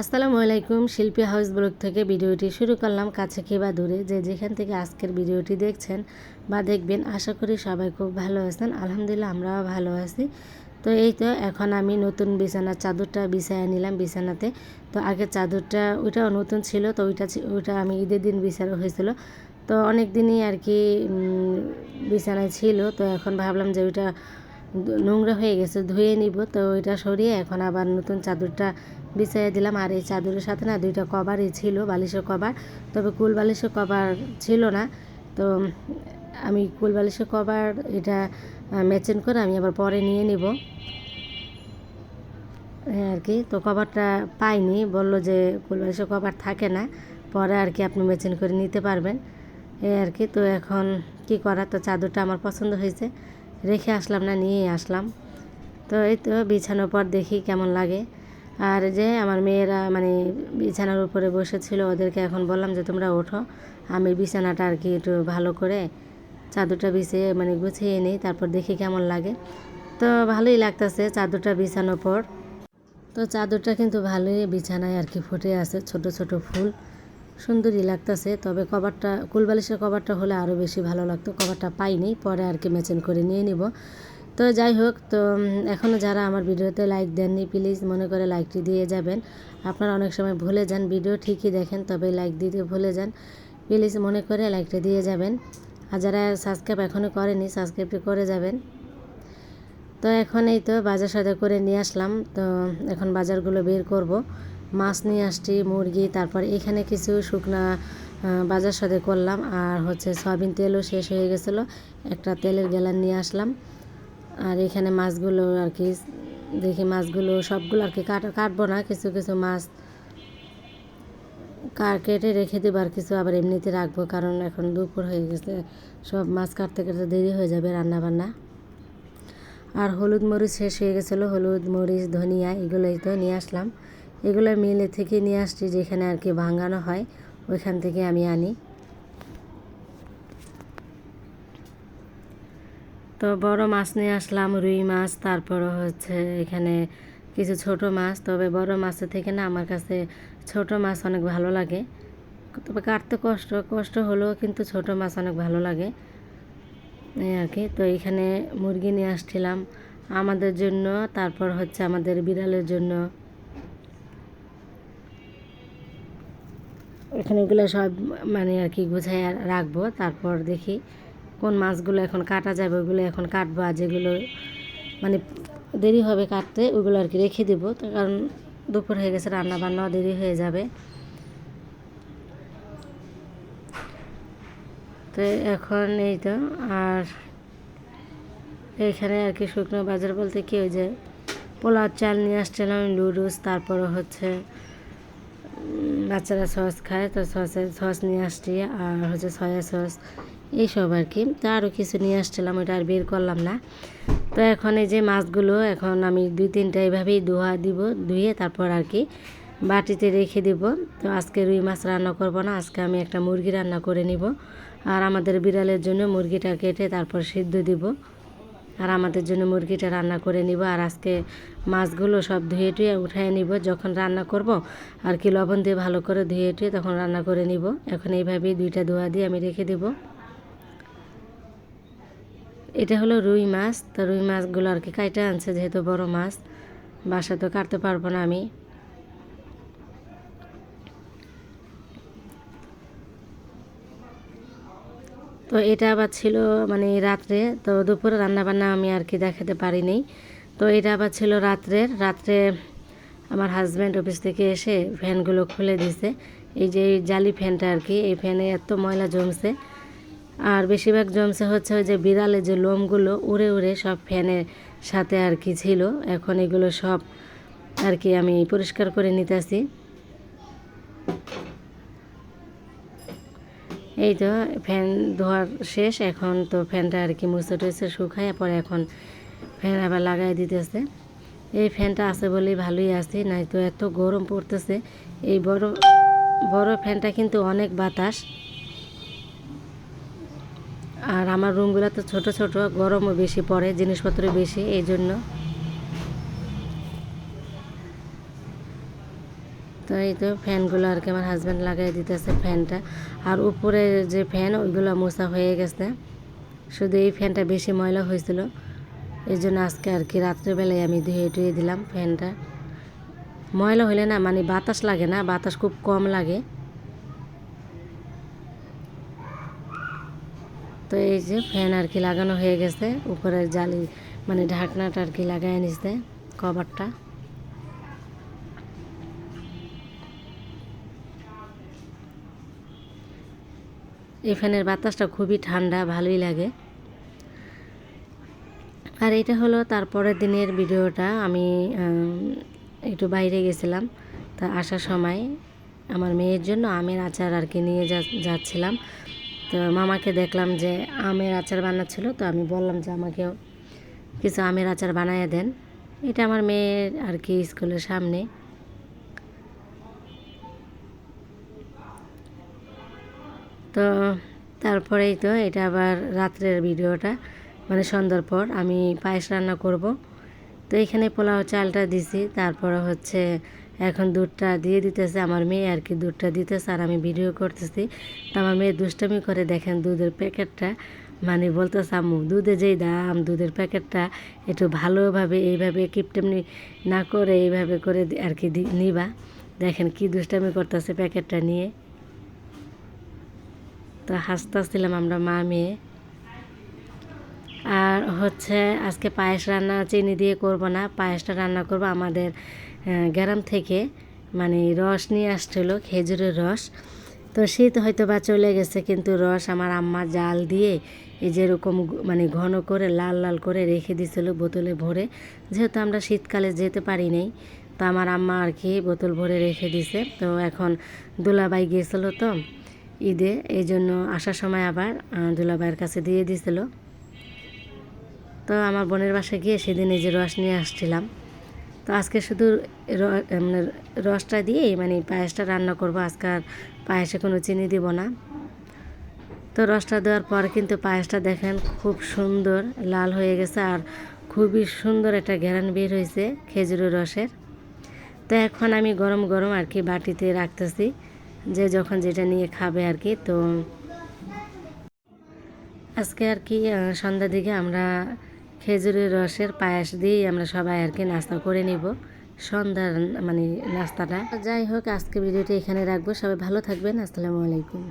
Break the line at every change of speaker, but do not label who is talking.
আসসালামু আলাইকুম। শিল্পী হাউস ব্লগ থেকে ভিডিওটি শুরু করলাম। কাছে কি বা দূরে যে যেখান থেকে আজকের ভিডিওটি দেখছেন বা দেখবেন, আশা করি সবাই খুব ভালো আছেন। আলহামদুলিল্লাহ আমরাও ভালো আছি। তো এই তো এখন আমি নতুন বিছানার চাদরটা বিছায় নিলাম বিছানাতে। তো আগের চাদরটা ওইটাও নতুন ছিল, তো ওইটা আমি ঈদের দিন বিছানো হয়েছিল। তো অনেক দিনই আর কি বিছানায় ছিল। তো এখন ভাবলাম যে ওইটা নোংরা হয়ে গেছে, ধুয়ে নিব। তো ওইটা সরিয়ে এখন আবার নতুন চাদরটা বিছিয়ে দিলাম। আর এই চাদরের সাথে না দুইটা কভারই ছিল, বালিশের কভার। তবে কুল বালিশের কভার ছিল না। তো আমি কুল বালিশের কভার এটা ম্যাচিং করে আমি আবার পরে নিয়ে নিব আর কি। তো কভারটা পাইনি, বললো যে কুল বালিশের কভার থাকে না, পরে আর কি আপনি ম্যাচিং করে নিতে পারবেন এই আর কি। তো এখন কি করা, তো চাদরটা আমার পছন্দ হয়েছে, রেখে আসলাম না, নিয়ে আসলাম। তো এই তো বিছানোর পর দেখি কেমন লাগে। আর যে আমার মেয়েরা মানে বিছানার উপরে বসেছিল, ওদেরকে এখন বললাম যে তোমরা ওঠো, আমি বিছানাটা আর কি একটু ভালো করে চাদরটা বিছিয়ে মানে গুছিয়ে নিই, তারপর দেখি কেমন লাগে। তো ভালোই লাগতেছে চাদরটা বিছানোর পর। তো চাদরটা কিন্তু ভালোই বিছানায় আর কি ফুটে আছে, ছোট ছোট ফুল, সুন্দরই লাগতেছে। তবে কভারটা কুলবালিশের কভারটা হলে আরও বেশি ভালো লাগতো, কভারটা পাইনি, পরে আর কি ম্যাচিং করে নিয়ে নিব। তো যাই হোক, তো এখনও যারা আমার ভিডিওতে লাইক দেননি, প্লিজ মনে করে লাইকটি দিয়ে যাবেন। আপনারা অনেক সময় ভুলে যান, ভিডিও ঠিকই দেখেন তবে লাইক দিতে ভুলে যান, প্লিজ মনে করে লাইকটা দিয়ে যাবেন। আর যারা সাবস্ক্রাইব এখনও করেনি, সাবস্ক্রাইবটি করে যাবেন। তো এখন এই তো বাজার সদাই করে নিয়ে আসলাম। তো এখন বাজারগুলো বের করব। মাছ নিয়ে আসছি, মুরগি, তারপর এখানে কিছু শুকনা বাজার সদাই করলাম। আর হচ্ছে সয়াবিন তেলও শেষ হয়ে গেছিলো, একটা তেলের গ্যালান নিয়ে আসলাম। আর এখানে মাছগুলো আর কি দেখি, মাছগুলো সবগুলো আর কি কাটবো না, কিছু কিছু মাছ কেটে রেখে দেবো, আর কিছু আবার এমনিতে রাখবো, কারণ এখন দুপুর হয়ে গেছে, সব মাছ কাটতে কাটতে দেরি হয়ে যাবে রান্না বান্না। আর হলুদ মরিচ শেষ হয়ে গেছিলো, হলুদ মরিচ ধনিয়া এগুলোই তো নিয়ে আসলাম। এগুলো মিলে থেকে নিয়ে আসছি, যেখানে আর কি ভাঙানো হয় ওইখান থেকে আমি আনি। তো বড় মাছ নিয়ে আসলাম, রুই মাছ, তারপরে হচ্ছে এখানে কিছু ছোট মাছ। তবে বড় মাছের থেকে না আমার কাছে ছোট মাছ অনেক ভালো লাগে, তবে কাটতে কষ্ট হলেও কিন্তু ছোট মাছ অনেক ভালো লাগে এই আর কি। তো এখানে মুরগি নিয়ে আসছিলাম আমাদের জন্য, তারপর হচ্ছে আমাদের বিড়ালের জন্য। এখানে এগুলো সব মানে আর কি গুছাই রাখবো, তারপর দেখি কোন মাছগুলো এখন কাটা যাবে ওগুলো এখন কাটবো। আর যেগুলো মানে দেরি হবে কাটতে ওগুলো আর কি রেখে দেবো, তো কারণ দুপুর হয়ে গেছে, রান্না বান্নাও দেরি হয়ে যাবে। তো এখন এই তো, আর এইখানে আর কি শুকনো বাজার বলতে কি, ওই যে পোলাও চাল নিয়ে আসছিলাম, নুডলস, তারপরে হচ্ছে বাচ্চারা সস খায়, তো সস নিয়ে আসছি, আর হচ্ছে সয়া সস এইসব আর কি। তো আরও কিছু নিয়ে আসছিলাম, ওইটা আর বের করলাম না। তো এখন এই যে মাছগুলো এখন আমি 2-3টা এইভাবেই ধুয়ে তারপর আর কি বাটিতে রেখে দিব। তো আজকে রুই মাছ রান্না করব না, আজকে আমি একটা মুরগি রান্না করে নিব। আর আমাদের বিড়ালের জন্য মুরগিটা কেটে তারপর সিদ্ধ দিব, আর আমাদের জন্য মুরগিটা রান্না করে নিব। আর আজকে মাছগুলো সব ধুয়ে টুয়ে উঠিয়ে নিব, যখন রান্না করব আর কি লবণ দিয়ে ভালো করে ধুয়ে টুয়ে তখন রান্না করে নিব। এখন এইভাবেই 2টা ধোয়া দিয়ে আমি রেখে দেব। এটা হলো রুই মাছ। তো রুই মাছগুলো আর কি কাইটা আনছে, যেহেতু বড় মাছ বাসা তো কাটতে পারবো না আমি। তো এটা আবার ছিল মানে রাত্রে, তো দুপুরে রান্নাবান্না আমি আর কি দেখাতে পারিনি। তো এটা আবার ছিল রাত্রে আমার হাজব্যান্ড অফিস থেকে এসে ফ্যানগুলো খুলে দিছে। এই যে এই জালি ফ্যানটা আর কি, এই ফ্যানে এত ময়লা জমছে, আর বেশিরভাগ জমছে হচ্ছে ওই যে বিড়ালের যে লোমগুলো উড়ে উড়ে সব ফ্যানের সাথে আর কি ছিল। এখন এগুলো সব আর কি আমি পরিষ্কার করে নিতেছি। এই তো ফ্যান ধোয়ার শেষ, এখন তো ফ্যানটা আর কি মুছে টুছে শুকায় পরে এখন ফ্যান আবার লাগাই দিতেছে। এই ফ্যানটা আছে বলেই ভালোই আছে, নাই তো এত গরম পড়তেছে। এই বড় ফ্যানটা কিন্তু অনেক বাতাস, আর আমার রুমগুলো তো ছোট ছোট, গরমও বেশি পড়ে, জিনিসপত্র বেশি, এই জন্য। তো তো এই তো ফ্যানগুলো আর কি আমার হাজব্যান্ড লাগাই দিতেছে ফ্যানটা, আর উপরে যে ফ্যান ওইগুলো মোছা হয়ে গেছে, শুধু এই ফ্যানটা বেশি ময়লা হয়েছিল, এই জন্য আজকে আর কি রাত্রেবেলায় আমি ধুয়ে টুয়ে দিলাম ফ্যানটা। ময়লা হলে না মানে বাতাস লাগে না, বাতাস খুব কম লাগে। তো এই যে ফ্যান আর কি লাগানো হয়ে গেছে, উপরের জালি মানে ঢাকনাটা আর কি লাগাই নিছে কভারটা। এই ফ্যানের বাতাসটা খুবই ঠান্ডা, ভালোই লাগে। আর এটা হলো তারপরের দিনের ভিডিওটা। আমি একটু বাইরে গেছিলাম, তা আসার সময় আমার মেয়ের জন্য আমের আচার আর কি নিয়ে যাচ্ছিলাম। তো মামাকে দেখলাম যে আমের আচার বানাচ্ছিল, তো আমি বললাম যে আমাকেও কিছু আমের আচার বানায় দেন। এটা আমার মেয়ের আর কি স্কুলের সামনে। তো তারপরেই তো এটা আবার রাত্রের ভিডিওটা, মানে সন্ধ্যার পর আমি পায়েস রান্না করব। তো এখানে পোলাও চালটা দিছি, তারপরে হচ্ছে এখন দুধটা দিয়ে দিতেছে আমার মেয়ে আর কি, দুধটা দিতেছে আর আমি ভিডিও করতেছি। তো আমার মেয়ে দুষ্টামি করে, দেখেন দুধের প্যাকেটটা, মানে বলতেছে আম্মু দুধে যেই দাম, দুধের প্যাকেটটা একটু ভালোভাবে এইভাবে কিপটেমনি না করে এইভাবে করে আর কি নিবা। দেখেন কি দুষ্টামি করতেছে প্যাকেটটা নিয়ে। তো হাসতেছিলাম আমরা মা মেয়ে। আর হচ্ছে আজকে পায়েস রান্না চিনি দিয়ে করব না, পায়েসটা রান্না করব আমাদের গ্রাম থেকে মানে রস নিয়ে আসছিলো, খেজুরের রস। তো শীত হয়তো বা চলে গেছে, কিন্তু রস আমার আম্মা জাল দিয়ে এই যেরকম মানে ঘন করে লাল লাল করে রেখে দিয়েছিল বোতলে ভরে, যেহেতু আমরা শীতকালে যেতে পারি নাই, তো আমার আম্মা আর কি বোতল ভরে রেখে দিছে। তো এখন দুলাভাই গিয়েছিলো তো ঈদে, এই জন্য আসার সময় আবার দুলাভাইয়ের কাছে দিয়ে দিয়েছিল। তো আমার বোনের বাসায় গিয়ে সেদিন এই যে রস নিয়ে আসছিলাম। তো আজকে শুধু মানে রসটা দিয়েই মানে পায়েসটা রান্না করব, আজকে আর পায়েসে কোনো চিনি দিব না। তো রসটা দেওয়ার পর কিন্তু পায়েসটা দেখেন খুব সুন্দর লাল হয়ে গেছে, আর খুবই সুন্দর একটা ঘ্রাণ বের হয়েছে খেজুরের রসের। তো এখন আমি গরম গরম আর কি বাটিতে রাখতেছি, যে যখন যেটা নিয়ে খাবে আর কি। তো আজকে আর কি সন্ধ্যার দিকে আমরা খেজুরের রসের পায়েস দিয়েই আমরা সবাই আর কি নাস্তা করে নিব, সন্ধ্যার মানে নাস্তাটা। যাই হোক, আজকে ভিডিওটি এখানে রাখবো। সবাই ভালো থাকবেন। আসসালামু আলাইকুম।